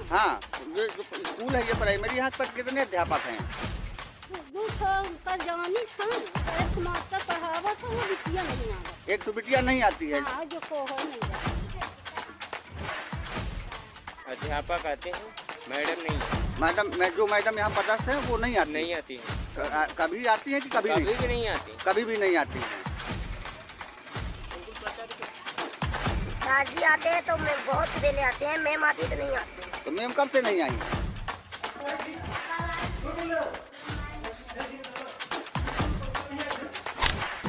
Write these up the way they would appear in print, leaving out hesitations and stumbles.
हाँ, ये जो स्कूल है ये प्राइमरी, यहाँ पर कितने अध्यापक हैं? जानी था एक मास्टर पढ़ावा था, वो बिटिया नहीं आ रहा। एक तो बिटिया नहीं आती है। हाँ, जो को है नहीं जाती। अध्यापक आते हैं, मैडम नहीं है। मैडम यहाँ पदस्थ है वो नहीं आती? नहीं आती है। कभी आती है कि कभी भी नहीं आती? कभी भी नहीं आती है। सर जी आते हैं तो मैं बहुत देने आते हैं, मैम आती तो नहीं आती। तो मैम कब से नहीं आई है?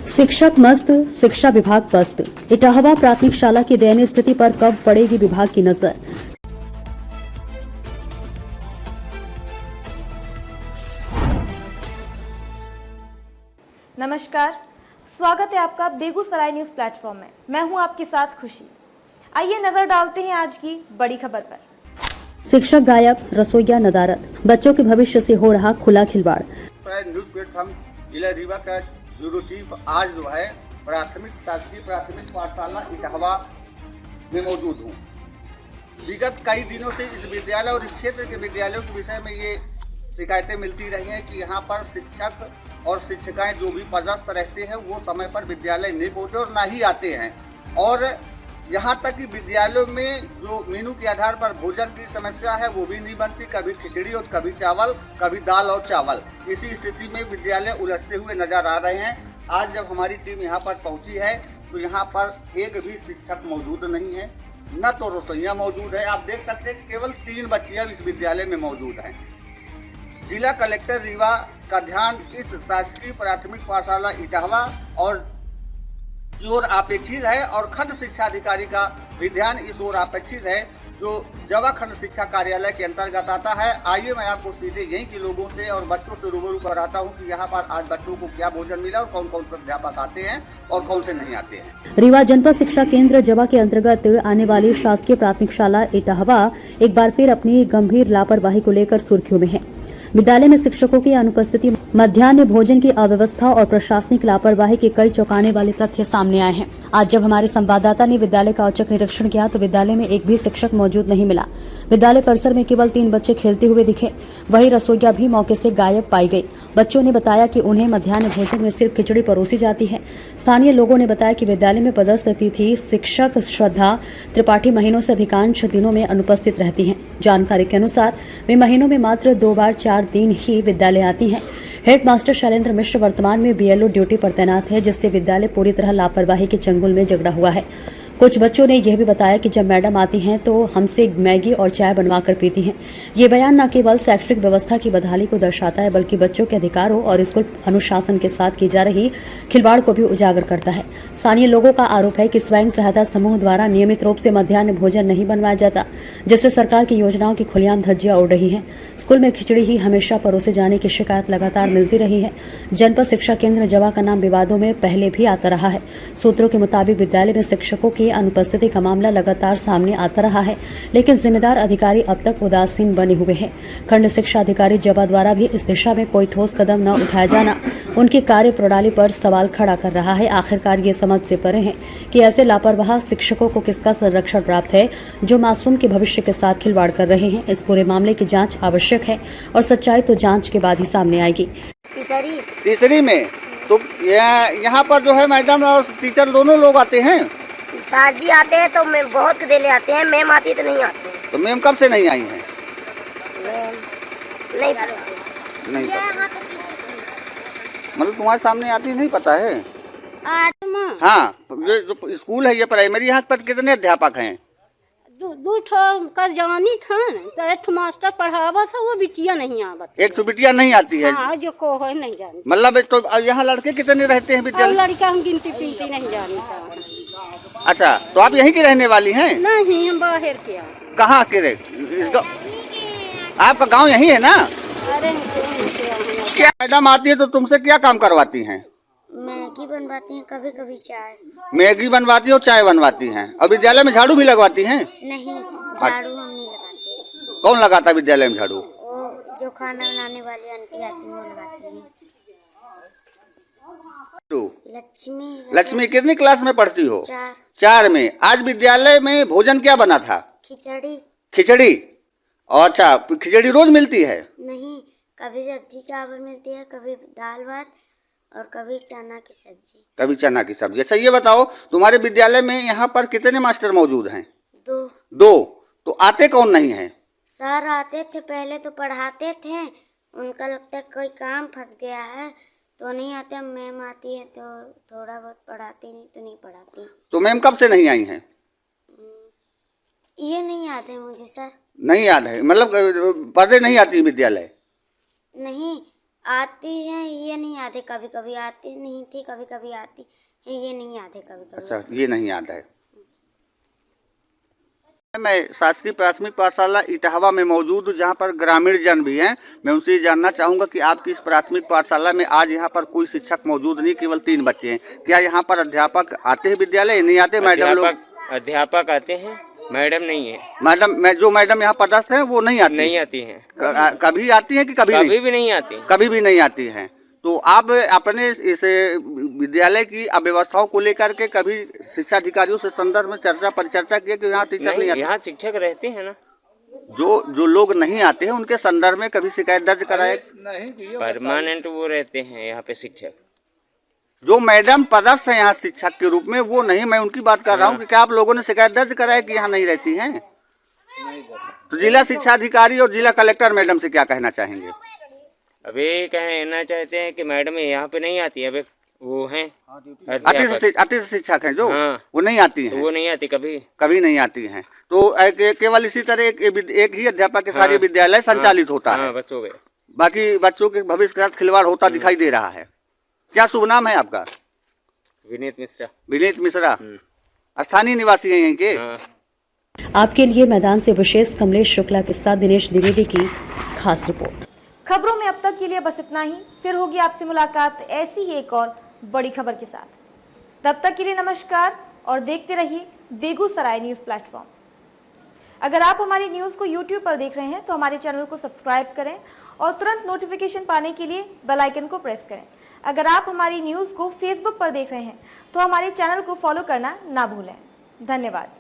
शिक्षक मस्त, शिक्षा विभाग पस्त। इटाहवा प्राथमिक शाला की दयनीय स्थिति पर कब पड़ेगी विभाग की नजर? नमस्कार, स्वागत है आपका बेगूसराय न्यूज प्लेटफॉर्म में। मैं हूं आपके साथ खुशी। आइए नजर डालते हैं आज की बड़ी खबर पर। शिक्षक गायब, रसोईया नदारद, बच्चों के भविष्य से हो रहा खुला खिलवाड़। न्यूज प्लेटफॉर्म जिला रीवा का ब्यूरो चीफ आज जो है शासकीय प्राथमिक पाठशाला इटाहवा में मौजूद हूँ। विगत कई दिनों से इस विद्यालय और इस क्षेत्र के विद्यालयों के विषय में ये शिकायतें मिलती रही हैं कि यहाँ पर शिक्षक और शिक्षिकाएं जो भी पदस्थ रहते हैं वो समय पर विद्यालय नहीं पहुँचते और ना ही आते हैं। और यहाँ तक कि विद्यालयों में जो मेनू के आधार पर भोजन की समस्या है वो भी नहीं बनती, कभी खिचड़ी और कभी चावल, कभी दाल और चावल। इसी स्थिति में विद्यालय उलझते हुए नजर आ रहे हैं। आज जब हमारी टीम यहाँ पर पहुँची है तो यहाँ पर एक भी शिक्षक मौजूद नहीं है, न तो रसोइया मौजूद है। आप देख सकते हैं केवल 3 बच्चियाँ इस विद्यालय में मौजूद हैं। जिला कलेक्टर रीवा का ध्यान इस शासकीय प्राथमिक पाठशाला इटाहवा और की ओर अपेक्षित है और खंड शिक्षा अधिकारी का भी ध्यान इस ओर अपेक्षित है जो जवा खंड शिक्षा कार्यालय के अंतर्गत आता है। आइए मैं आपको सीधे यहीं के लोगों से और बच्चों से रूबरू कराता हूं कि यहाँ पर आज बच्चों को क्या भोजन मिला और कौन कौन से अध्यापक आते हैं और कौन से नहीं आते हैं। रीवा जनपद शिक्षा केंद्र जवा के अंतर्गत आने वाली शासकीय प्राथमिक शाला इटाहवा एक बार फिर अपनी गंभीर लापरवाही को लेकर सुर्खियों में है। विद्यालय में शिक्षकों की अनुपस्थिति, मध्याह्न भोजन की अव्यवस्था और प्रशासनिक लापरवाही के कई चौंकाने वाले तथ्य सामने आए हैं। आज जब हमारे संवाददाता ने विद्यालय का औचक निरीक्षण किया तो विद्यालय में एक भी शिक्षक मौजूद नहीं मिला। विद्यालय परिसर में केवल 3 बच्चे खेलते हुए दिखे। वहीं रसोईया भी मौके से गायब पाई गई। बच्चों ने बताया कि उन्हें मध्याह्न भोजन में सिर्फ खिचड़ी परोसी जाती है। स्थानीय लोगों ने बताया कि विद्यालय में पदस्थ अतिथि शिक्षक श्रद्धा त्रिपाठी महीनों से अधिकांश दिनों में अनुपस्थित रहती हैं। जानकारी के अनुसार वे महीनों में मात्र 2 बार 4 दिन ही विद्यालय आती हैं। हेडमास्टर शैलेंद्र मिश्र वर्तमान में बीएलओ ड्यूटी पर तैनात है, जिससे विद्यालय पूरी तरह लापरवाही के चंगुल में जकड़ा हुआ है। कुछ बच्चों ने यह भी बताया कि जब मैडम आती हैं तो हमसे मैगी और चाय बनवा कर पीती हैं। ये बयान न केवल शैक्षणिक व्यवस्था की बदहाली को दर्शाता है बल्कि बच्चों के अधिकारों और स्कूल अनुशासन के साथ की जा रही खिलवाड़ को भी उजागर करता है। स्थानीय लोगों का आरोप है कि स्वयं सहायता समूह द्वारा नियमित रूप से मध्याह्न भोजन नहीं बनवाया जाता, जिससे सरकार की योजनाओं की खुलेआम धज्जियां उड़ रही हैं। स्कूल में खिचड़ी ही हमेशा परोसे जाने की शिकायत लगातार मिलती रही है। जनपद शिक्षा केंद्र जवा का नाम विवादों में पहले भी आता रहा है। सूत्रों के मुताबिक विद्यालय में शिक्षकों की अनुपस्थिति का मामला लगातार सामने आता रहा है, लेकिन जिम्मेदार अधिकारी अब तक उदासीन बने हुए हैं। खंड शिक्षा अधिकारी जवा द्वारा भी इस दिशा में कोई ठोस कदम न उठाया जाना उनकी कार्य प्रणाली पर सवाल खड़ा कर रहा है। आखिरकार ये समझ से परे है कि ऐसे लापरवाह शिक्षकों को किसका संरक्षण प्राप्त है जो मासूम के भविष्य के साथ खिलवाड़ कर रहे हैं। इस पूरे मामले की जांच आवश्यक है और सच्चाई तो जांच के बाद ही सामने आएगी। तीसरी में तो यहाँ पर जो है मैडम और टीचर दोनों लोग आते हैं। सर जी आते हैं तो मैं बहुत देने आते हैं, मैम आती तो नहीं आती। तो मैम कब से नहीं आई हैं? नहीं पता। मतलब तुम्हारे सामने आती नहीं पता है? हाँ, ये जो स्कूल है ये प्राइमरी, यहाँ पर कितने अध्यापक हैं? दो का जानी था तो एक मास्टर पढ़ावा था, वो बिटिया नहीं आवत। एक तो बिटिया नहीं आती है। हाँ, जो को है नहीं जानी। मतलब तो यहाँ लड़के कितने रहते हैं विद्यालय? लड़का हम गिनती पिनती नहीं जानता। अच्छा, तो आप यहीं की रहने वाली हैं? नहीं, हम बाहर के। कहाँ के रहे? आपका गांव यही है ना? अरे क्या मैडम आती है तो तुमसे क्या काम करवाती हैं? मैगी बनवाती हैं, कभी कभी चाय। मैगी बनवाती हो, चाय बनवाती हैं। और विद्यालय में झाड़ू भी लगवाती हैं? नहीं, झाड़ू हम नहीं लगाते। कौन लगाता है विद्यालय में झाड़ू? वो जो खाना बनाने वाली आंटी आती है वो लगाती है। लक्ष्मी कितनी क्लास में पढ़ती हो? 4। 4 में। आज विद्यालय में भोजन क्या बना था? खिचड़ी। खिचड़ी। अच्छा, खिचड़ी रोज मिलती है? नहीं, कभी सब्जी चावल मिलती है, कभी दाल भात और कभी चना की सब्जी। कभी चना की सब्जी। अच्छा ये बताओ, तुम्हारे विद्यालय में यहाँ पर कितने मास्टर मौजूद हैं? 2। 2। तो आते कौन नहीं है? सर आते थे पहले तो पढ़ाते थे, उनका लगता है कोई काम फंस गया है तो नहीं आते। मैम आती है तो थोड़ा बहुत पढ़ाती, नहीं तो नहीं पढ़ाती। तो मैम कब से नहीं आई हैं? ये नहीं याद है मुझे सर। नहीं याद है, मतलब पढ़ने नहीं आती विद्यालय? नहीं आती है, ये नहीं याद है। कभी कभी आती नहीं थी, कभी कभी आती है, ये नहीं याद है कभी कभी। अच्छा, ये नहीं याद है। मैं शासकीय प्राथमिक पाठशाला इटहवा में मौजूद हूँ, जहाँ पर ग्रामीण जन भी हैं। मैं उनसे ये जानना चाहूँगा कि आपकी इस प्राथमिक पाठशाला में आज यहाँ पर कोई शिक्षक मौजूद नहीं, केवल 3 बच्चे हैं। क्या यहाँ पर अध्यापक आते हैं विद्यालय? नहीं आते? मैडम लोग? अध्यापक आते हैं, मैडम नहीं है। मैडम जो मैडम यहाँ पदस्थ हैं वो नहीं आती? नहीं आती हैं। कभी आती हैं कि कभी नहीं? कभी भी नहीं आती। कभी भी नहीं आती हैं। तो आप अपने इस विद्यालय की अव्यवस्थाओं को लेकर के कभी शिक्षा अधिकारियों से संदर्भ में परिचर्चा की कि यहाँ टीचर नहीं आते? यहाँ शिक्षक रहते हैं ना। जो लोग नहीं आते हैं उनके संदर्भ में कभी शिकायत दर्ज कराए? परमानेंट वो रहते हैं यहाँ पे शिक्षक। जो मैडम पदस्थ हैं यहाँ शिक्षक के रूप में वो नहीं, मैं उनकी बात कर रहा हूँ कि क्या आप लोगों ने शिकायत दर्ज कराया कि यहाँ नहीं रहती हैं? तो जिला शिक्षा अधिकारी और जिला कलेक्टर मैडम से क्या कहना चाहेंगे? अभी कहना चाहते हैं कि मैडम यहाँ पे नहीं आती है। अभी वो हैं अतिथि शिक्षक हैं जो, हाँ। वो नहीं आती हैं? तो वो नहीं आती, कभी नहीं आती हैं। तो केवल इसी तरह एक ही अध्यापक के सारे विद्यालय संचालित होता है। बस हो गए। बाकी बच्चों के भविष्य के साथ खिलवाड़ होता दिखाई दे रहा है। क्या शुभ नाम है आपका? विनीत मिश्रा। विनीत मिश्रा, स्थानीय निवासी हैं यहीं के? हाँ। आपके लिए मैदान से विशेष कमलेश शुक्ला के साथ दिनेश द्विवेदी की खास रिपोर्ट। खबरों में अब तक के लिए बस इतना ही। फिर होगी आपसे मुलाकात ऐसी ही एक और बड़ी खबर के साथ। तब तक के लिए नमस्कार और देखते रहिए बेगूसराय न्यूज प्लेटफॉर्म। अगर आप हमारी न्यूज को YouTube पर देख रहे हैं तो हमारे चैनल को सब्सक्राइब करें और तुरंत नोटिफिकेशन पाने के लिए बेल आइकन को प्रेस करें। अगर आप हमारी न्यूज को Facebook पर देख रहे हैं तो हमारे चैनल को फॉलो करना ना भूलें। धन्यवाद।